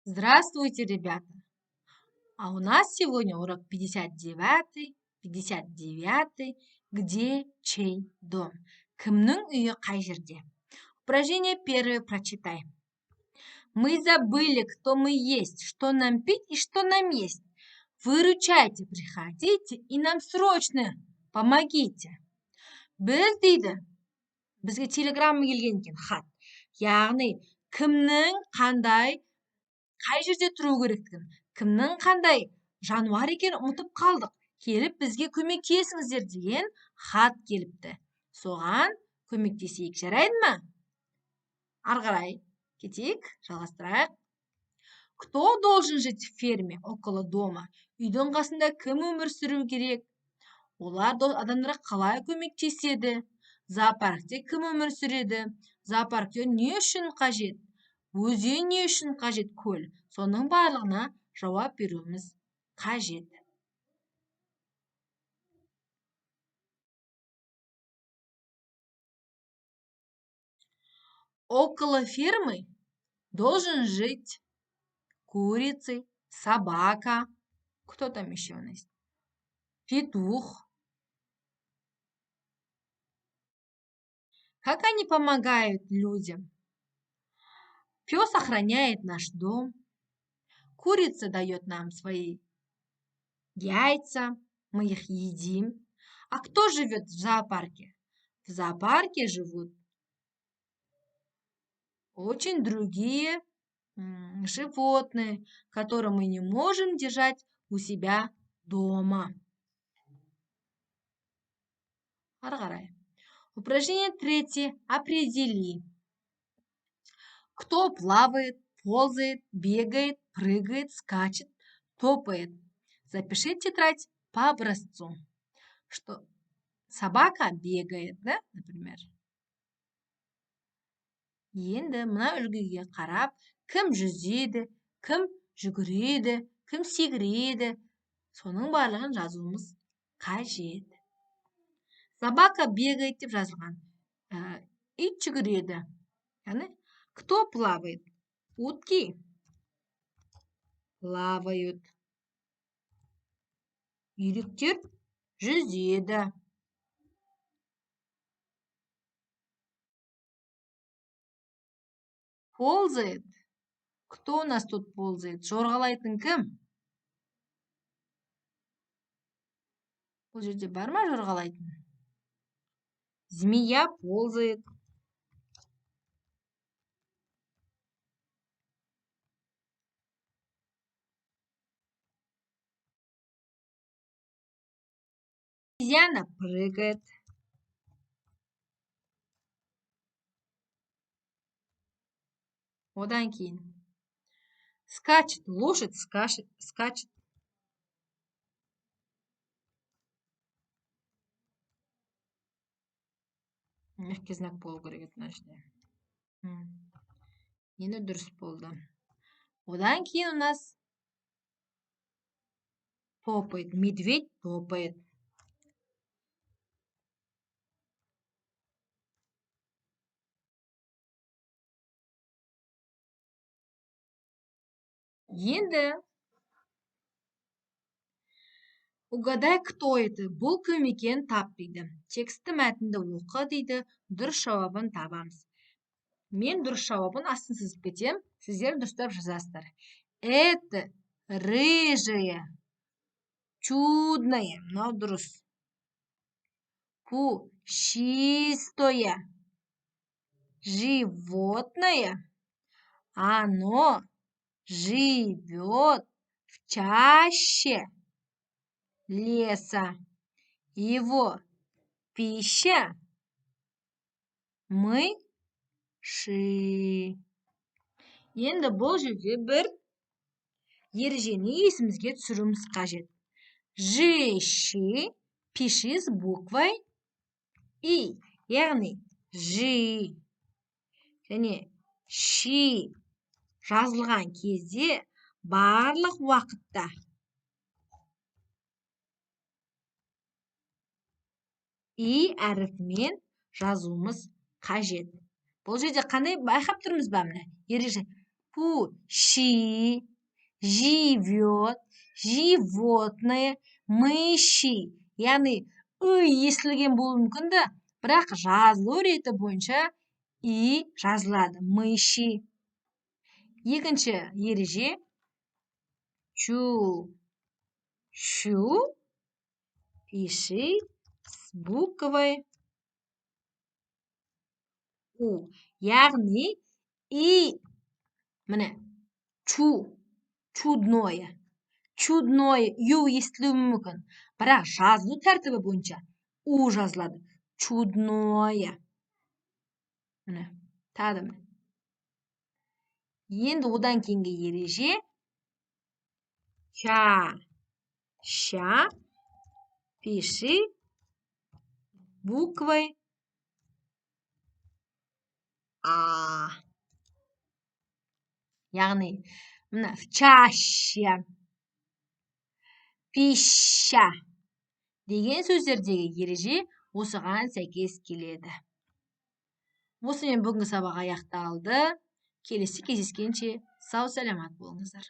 Здравствуйте, ребята! А у нас сегодня урок 59. Где чей дом? Кімнің үйі қай жерде? Упражнение первое прочитаем. Мы забыли, кто мы есть, что нам пить и что нам есть. Выручайте, приходите и нам срочно помогите. Біз дейді, бізге телеграмма келген екен, хат. Яғни, кімнің қай жерде тұру керектігін, кімнің қандай жануар екенін ұмытып қалдық. Келіп бізге көмектесіңіздер деген хат келіпті. Соған көмектесейік, жарайды ма? Ары қарай кетейік, жалғастырайық. Кто должен жить в ферме около дома? Үйдің қасында кім өмір сүру керек? Олар адамдарға қалай көмектеседі? Зоопаркте кім өмір сүреді? Зоопаркте не үшін қажет? Өзен не үшін қажет? Көл. Соның барлығына жауап беруіміз қажет. Около фермы должен жить курица, собака. Кто там еще у нас? Петух. Как они помогают людям? Пес охраняет наш дом. Курица дает нам свои яйца. Мы их едим. А кто живет в зоопарке? В зоопарке живут очень другие животные, которые мы не можем держать у себя дома. Ары қарай. Упражнение третье. Определи. Кто плавает, ползает, бегает, прыгает, скачет, топает. Запиши в тетрадь по образцу. Что собака бегает, да, например. Енді мына үлгіге қарап, кім жүзеді, кім жүгіреді, кім секіреді, соның барлығын жазуымыз қажет. Собака бегает деп жазылған. Ит жүгіреді. Яғни, кто плавает? Утки плавают. Үйректер жүзеді. Ползает. Кто у нас тут ползает? Жорғалайтын кім? Бұл жерде бар ма жорғалайтын? Змея ползает. Обезьяна прыгает. Одан кейін. Скачет. Лошадь скачет. Мягкий знак болу керек мына жерде. Енді дұрыс болды. Одан кейін у нас топает. Медведь топает. Енді угадай, кто это? Бұл кім екенін тап дейді. Тексті мәтінді оқы дейді. Дұрыс жауабын табамыз. Мен дұрыс жауабын астын сызып кетем. Сіздер дұрыстап жазасыздар. Это рыжее, чудное, мынау дұрыс. Пушистое животное. Оно живет в чаще леса. Его пища мыши. Енді бұл жерде бір ережені есімізге түсіруіміз қажет. Жиши пиши с буквой И. Яғни жи және ши жазылған кезде барлық уақытта И әріпімен жазуымыз қажет. Бұл жерде қандай байқап тұрмыз ба міне? Ереже. щи, живет, животное, мыши. Яғни естілген болуы мүмкін да, бірақ жазылу реті бойынша жазылады. Мыши. Екінші ереже. Чу пиши с буквой У. Яғни міне чудное ю естілуі мүмкін. Бірақ жазылу тәртібі бойынша У жазылады. Чудное. Міне, тағы. Енді одан кейінгі ереже. Ща пиши буквой А. Яғни, мына чаще, пища деген сөздердегі ереже осыған сәйкес келеді. Осымен бүгінгі сабақ аяқталды. Келесі кездескенше сау саламат болыңыздар.